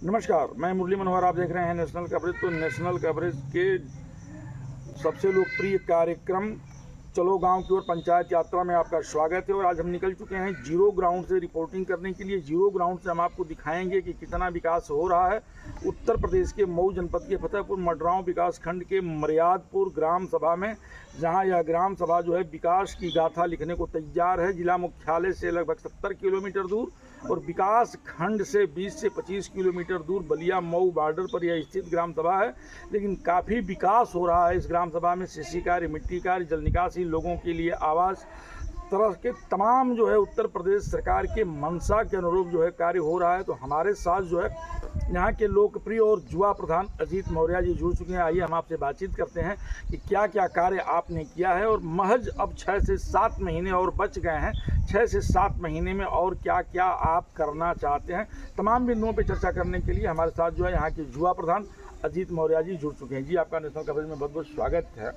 नमस्कार, मैं मुरली मनोहर। आप देख रहे हैं नेशनल कवरेज। तो नेशनल कवरेज के सबसे लोकप्रिय कार्यक्रम चलो गांव की ओर पंचायत यात्रा में आपका स्वागत है। और आज हम निकल चुके हैं जीरो ग्राउंड से रिपोर्टिंग करने के लिए। जीरो ग्राउंड से हम आपको दिखाएंगे कि कितना विकास हो रहा है उत्तर प्रदेश के मऊ जनपद के फतेहपुर मडरांव विकास खंड के मर्यादपुर ग्राम सभा में, जहां यह ग्राम सभा जो है विकास की गाथा लिखने को तैयार है। जिला मुख्यालय से लगभग 70 किलोमीटर दूर और विकास खंड से 20 से 25 किलोमीटर दूर बलिया मऊ बॉर्डर पर यह स्थित ग्राम सभा है। लेकिन काफ़ी विकास हो रहा है इस ग्राम सभा में। कृषि कार्य, मिट्टी कार्य, जल निकासी, लोगों के लिए आवास, तरह के तमाम जो है उत्तर प्रदेश सरकार के मंशा के अनुरूप जो है कार्य हो रहा है। तो हमारे साथ जो है यहाँ के लोकप्रिय और युवा प्रधान अजीत मौर्य जी जुड़ चुके हैं। आइए हम आपसे बातचीत करते हैं कि क्या क्या कार्य आपने किया है और महज अब 6 से 7 महीने और बच गए हैं। 6 से 7 महीने में और क्या क्या आप करना चाहते हैं, तमाम बिंदुओं पर चर्चा करने के लिए हमारे साथ जो है यहाँ के युवा प्रधान अजीत मौर्य जी जुड़ चुके हैं। जी, आपका नेशनल कवरेज में बहुत बहुत स्वागत है।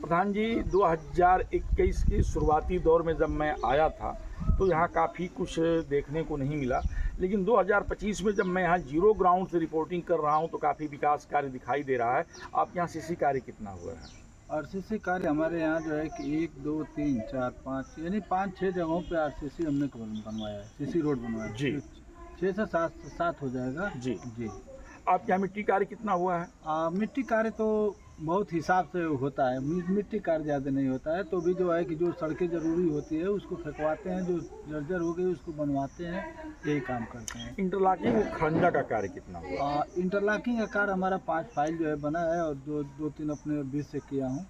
प्रधान जी, 2021 के शुरुआती दौर में जब मैं आया था तो यहाँ काफ़ी कुछ देखने को नहीं मिला, लेकिन 2025 में जब मैं यहाँ जीरो ग्राउंड से रिपोर्टिंग कर रहा हूँ तो काफ़ी विकास कार्य दिखाई दे रहा है। आप यहाँ सीसी कार्य कितना हुआ है? आरसीसी कार्य हमारे यहाँ जो है कि 1 2 3 4 5 यानी 5-6 जगहों पे आरसीसी हमने बनवाया है। सीसी रोड बनवाया है जी। 6 से 7 हो जाएगा। जी जी। आपके यहाँ मिट्टी कार्य कितना हुआ है? मिट्टी कार्य तो बहुत हिसाब से होता है, मिट्टी कार्य ज़्यादा नहीं होता है। तो भी जो है कि जो सड़कें ज़रूरी होती है उसको फेंकवाते हैं, जो जर्जर हो गई उसको बनवाते हैं, यही काम करते हैं। इंटरलॉकिंग और खरंजा का कार्य कितना हुआ? इंटरलॉकिंग का कार्य हमारा 5 फाइल जो है बना है और 2-3 अपने 20 से किया हूँ।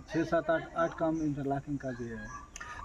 6 7 8 काम इंटरलॉकिंग का भी है।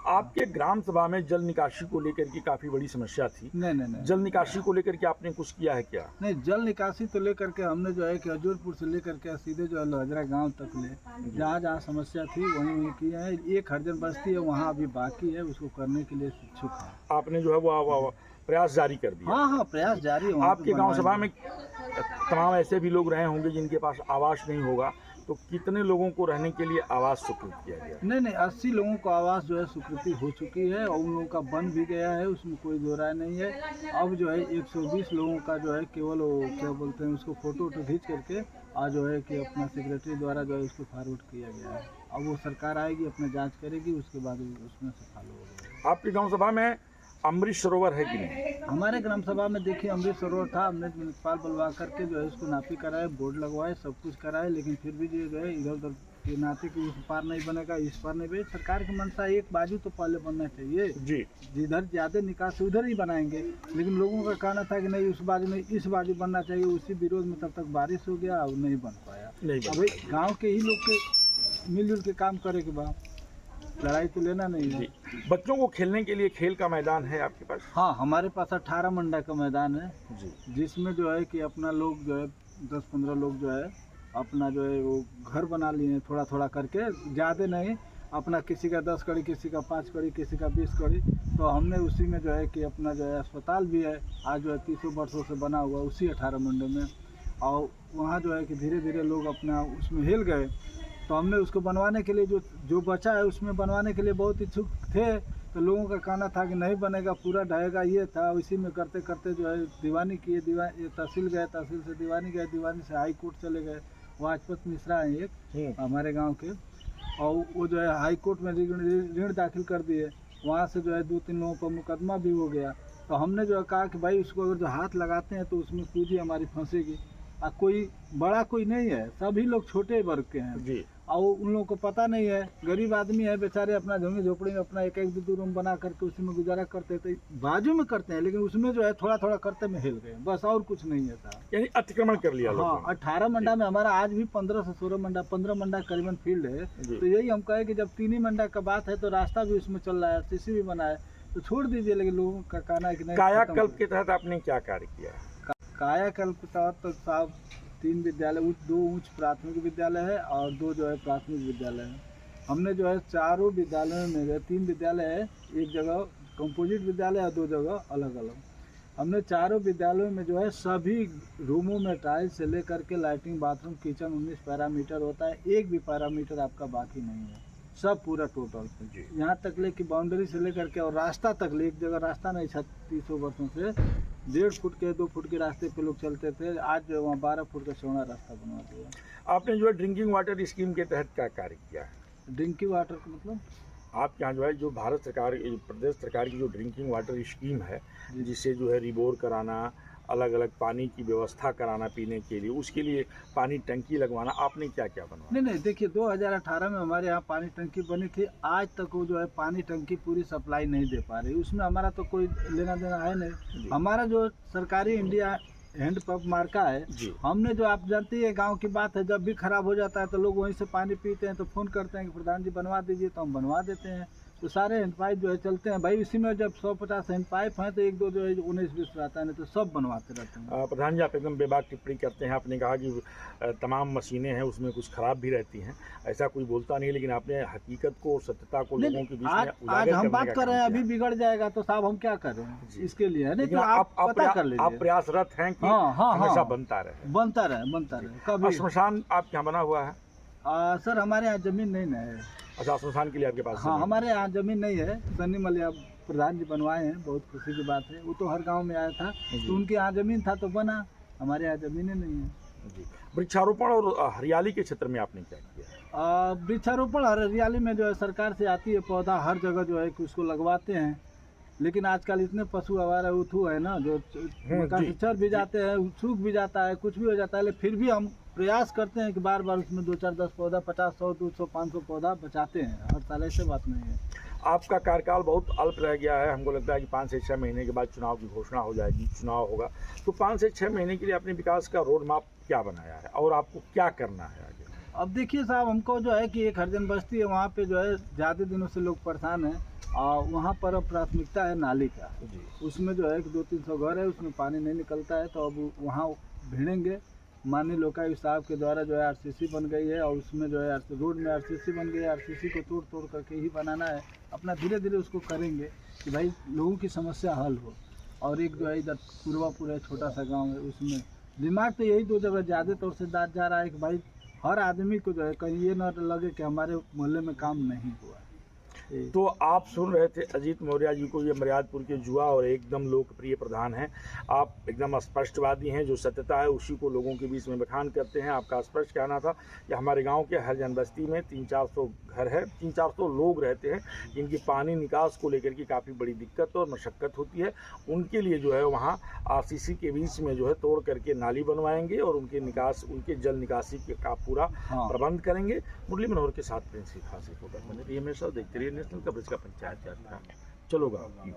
आपके ग्राम सभा में जल निकासी को लेकर के काफ़ी बड़ी समस्या थी। नहीं। जल निकासी को लेकर के आपने कुछ किया है क्या? नहीं, जल निकासी तो लेकर के हमने जो है कि हजूरपुर से लेकर के सीधे जो है लोहजरा गांव तक ले जहाँ समस्या थी वहीं किए हैं। एक हरजन बस्ती है वहाँ अभी बाकी है, उसको करने के लिए इच्छुक है। आपने जो है वो प्रयास जारी कर दिया? हाँ, प्रयास जारी है। आपके गांव सभा में तमाम ऐसे भी लोग रहे होंगे जिनके पास आवास नहीं होगा, तो कितने लोगों को रहने के लिए आवास स्वीकृत किया गया? नहीं, 80 लोगों को आवास जो है स्वीकृति हो चुकी है और उन लोगों का बन भी गया है, उसमें कोई दो राय नहीं है। अब जो है 120 लोगों का जो है केवल वो क्या बोलते हैं उसको फोटो खींच करके आज जो है कि अपना सेक्रेटरी द्वारा जो है उसको फॉरवर्ड किया गया है। अब वो सरकार आएगी, अपना जाँच करेगी, उसके बाद उसमें से फॉलो होगा। आपके गाँव सभा में अमृत सरोवर है कि नहीं? हमारे ग्राम सभा में देखिए अमृत सरोवर था, हमने म्यूनसिपाल बुलवा करके जो है उसको नापी कराए, बोर्ड लगवाए, सब कुछ कराए, लेकिन फिर भी जो है इधर उधर के नाते कि उस पार नहीं बनेगा, इस पार नहीं बनेगा। सरकार की मंशा एक बाजू तो पहले बनना चाहिए जी। जिधर ज़्यादा निकास उधर ही बनाएंगे, लेकिन लोगों का कहना था कि नहीं उस बाजू नहीं इस बाजू बनना चाहिए। उसी विरोध में तब तक बारिश हो गया और नहीं बन पाया। अभी गाँव के ही लोग के मिलजुल के काम करे के बाद लड़ाई तो लेना नहीं है। बच्चों को खेलने के लिए खेल का मैदान है आपके पास? हाँ, हमारे पास 18 मंडा का मैदान है जी, जिसमें जो है कि अपना लोग जो है 10-15 लोग जो है अपना जो है वो घर बना लिए हैं, थोड़ा थोड़ा करके, ज़्यादा नहीं। अपना किसी का 10 कड़ी, किसी का 5 कड़ी, किसी का 20 कड़ी। तो हमने उसी में जो है कि अपना जो है अस्पताल भी है आज जो है 300 वर्षों से बना हुआ उसी 18 मंडे में। और वहाँ जो है कि धीरे धीरे लोग अपना उसमें हिल गए, तो हमने उसको बनवाने के लिए जो बचा है उसमें बनवाने के लिए बहुत इच्छुक थे। तो लोगों का कहना था कि नहीं बनेगा, पूरा ढहेगा, ये था। इसी में करते करते जो है दीवानी किए, तहसील गए, तहसील से दीवानी गए, दीवानी से हाई कोर्ट चले गए। वाजपत मिश्रा हैं एक हमारे गांव के, और वो जो है हाई कोर्ट में ऋण दाखिल कर दिए। वहाँ से जो है 2-3 लोगों पर मुकदमा भी हो गया। तो हमने जो है कहा कि भाई उसको अगर जो हाथ लगाते हैं तो उसमें पूंजी हमारी फंसेगी। कोई बड़ा कोई नहीं है, सभी लोग छोटे वर्ग के हैं जी। और उन लोगों को पता नहीं है, गरीब आदमी है बेचारे, अपना झोंगी झोपड़ी में अपना 1-2 रूम बना करके उसी में गुजारा करते थे, बाजू में करते हैं, लेकिन उसमें जो है थोड़ा थोड़ा करते में हिल गए, बस और कुछ नहीं है था। यानी अतिक्रमण कर लिया लोगों हाँ, ने। 18 मंडा में हमारा आज भी 15 से 16 मंडा 15 मंडा करीबन फील्ड है। तो यही हम कहे कि जब 3 ही मंडा का बात है तो रास्ता भी उसमें चल रहा है, सीसी भी बना है, तो छोड़ दीजिए। लेकिन लोगों का कहना है कि नहीं। कायाकल्प के तहत आपने क्या कार्य किया? कायाकल्प के तहत तो साहब 3 विद्यालय, 2 उच्च प्राथमिक विद्यालय है और 2 जो है प्राथमिक विद्यालय है। हमने जो है चारों विद्यालयों में जो 3 विद्यालय है, एक जगह कंपोजिट विद्यालय और 2 जगह अलग अलग। हमने चारों विद्यालयों में जो है सभी रूमों में टाइल्स से लेकर के लाइटिंग, बाथरूम, किचन 19 पैरामीटर होता है, एक भी पैरामीटर आपका बाकी नहीं है, सब पूरा टोटल। यहाँ तक ले कि बाउंड्री से लेकर के और रास्ता तक ले, एक जगह रास्ता नहीं 3600 वर्षों से 1.5 फुट के 2 फुट के रास्ते पे लोग चलते थे, आज जो है वहाँ 12 फुट का चौड़ा रास्ता बनवा दिया। आपने जो है ड्रिंकिंग वाटर स्कीम के तहत क्या कार्य किया है? ड्रिंकिंग वाटर का मतलब आपके यहाँ जो है जो भारत सरकार प्रदेश सरकार की जो ड्रिंकिंग वाटर स्कीम है, जी। जिससे जो है रिबोर कराना, अलग अलग पानी की व्यवस्था कराना पीने के लिए, उसके लिए पानी टंकी लगवाना, आपने क्या क्या बनवाया? नहीं, देखिए 2018 में हमारे यहाँ पानी टंकी बनी थी, आज तक वो जो है पानी टंकी पूरी सप्लाई नहीं दे पा रही। उसमें हमारा तो कोई लेना देना है नहीं। जी। हमारा जो सरकारी इंडिया हैंडपंप मार्का है, जी। हमने जो आप जानते हैं गांव की बात है, जब भी खराब हो जाता है तो लोग वहीं से पानी पीते हैं, तो फ़ोन करते हैं कि प्रधान जी बनवा दीजिए, तो हम बनवा देते हैं। तो सारे हैंडपाइप जो है चलते हैं भाई। इसी में जब 150 हैंडपाइप हैं तो 1-2 जो है 19-20 रहता है, नहीं तो सब बनवाते रहते हैं। प्रधान जी, आप एकदम बेबाक टिप्पणी करते हैं। आपने कहा कि तमाम मशीनें हैं उसमें कुछ खराब भी रहती हैं, ऐसा कोई बोलता नहीं, लेकिन आपने हकीकत को और सत्यता को लोगों के बीच में आज उजागर हम करने बात का कर रहे हैं, काम अभी किया। बिगड़ जाएगा तो साहब हम क्या करें जी। इसके लिए, है नहीं? लेकिन तो आप पता कर आप लीजिए। प्रयासरत हैं कि हाँ, हमेशा बनता रहे। बनता रहे कभी। श्मशान आपके यहाँ बना हुआ है? सर हमारे यहाँ जमीन नहीं ना है। अच्छा, श्मशान के लिए आपके पास हाँ, जमीन हमारे यहाँ जमीन नहीं है। सन्नी मलिया प्रधान जी बनवाए हैं, बहुत खुशी की बात है। वो तो हर गांव में आया था, जी। तो उनके यहाँ जमीन था तो बना, हमारे यहाँ जमीनें नहीं है। जी। वृक्षारोपण और हरियाली के क्षेत्र में आपने क्या किया? वृक्षारोपण हरियाली में जो है सरकार से आती है पौधा, हर जगह जो है कि उसको लगवाते हैं। लेकिन आजकल इतने पशु आवारा उठू है ना, जो जी। चर भी जाते हैं, सूख भी जाता है, कुछ भी हो जाता है, लेकिन फिर भी हम प्रयास करते हैं कि बार बार उसमें 2-4-10 पौधा, 50, 100, 200, 500 पौधा बचाते हैं हर साल। ऐसे बात नहीं है। आपका कार्यकाल बहुत अल्प रह गया है। हमको लगता है कि 5 से 6 महीने के बाद चुनाव की घोषणा हो जाएगी, चुनाव होगा। तो 5 से 6 महीने के लिए अपने विकास का रोड मैप क्या बनाया है और आपको क्या करना है आगे? अब देखिए साहब, हमको जो है कि एक हरिजन बस्ती है, वहाँ पे जो है ज़्यादा दिनों से लोग परेशान हैं, और वहाँ पर अब प्राथमिकता है नाली का। जी। उसमें जो है कि 200-300 घर है, उसमें पानी नहीं निकलता है, तो अब वहाँ भिड़ेंगे। माननीय लोकायुक्त साहब के द्वारा जो है आरसीसी बन गई है, और उसमें जो है रोड में आरसीसी बन गई है। आरसीसी को तोड़ तोड़ करके ही बनाना है। अपना धीरे धीरे उसको करेंगे कि भाई लोगों की समस्या हल हो। और एक जो है इधर पूर्वापुर है, छोटा सा गांव है, उसमें दिमाग तो यही 2 जगह ज़्यादा तौर से दाद जा रहा है कि भाई हर आदमी को जो है कहीं ये ना लगे कि हमारे मोहल्ले में काम नहीं हुआ। तो आप सुन रहे थे अजीत मौर्य जी को। ये मर्यादपुर के युवा और एकदम लोकप्रिय प्रधान हैं। आप एकदम स्पष्टवादी हैं, जो सत्यता है उसी को लोगों के बीच में बखान करते हैं। आपका स्पष्ट कहना था कि हमारे गांव के हरिजन बस्ती में 300-400 घर है, 300-400 लोग रहते हैं, जिनकी पानी निकास को लेकर के काफ़ी बड़ी दिक्कत और मशक्क़त होती है। उनके लिए जो है वहाँ आरसीसी के बीच में जो है तोड़ करके नाली बनवाएंगे और उनके जल निकासी का पूरा प्रबंध करेंगे। मुरली मनोहर के साथ प्रिंस की खासी फोटो बने रही। हमेशा देखते रहिए नेशनल कवरेज का पंचायत यात्रा। चलो गाँव।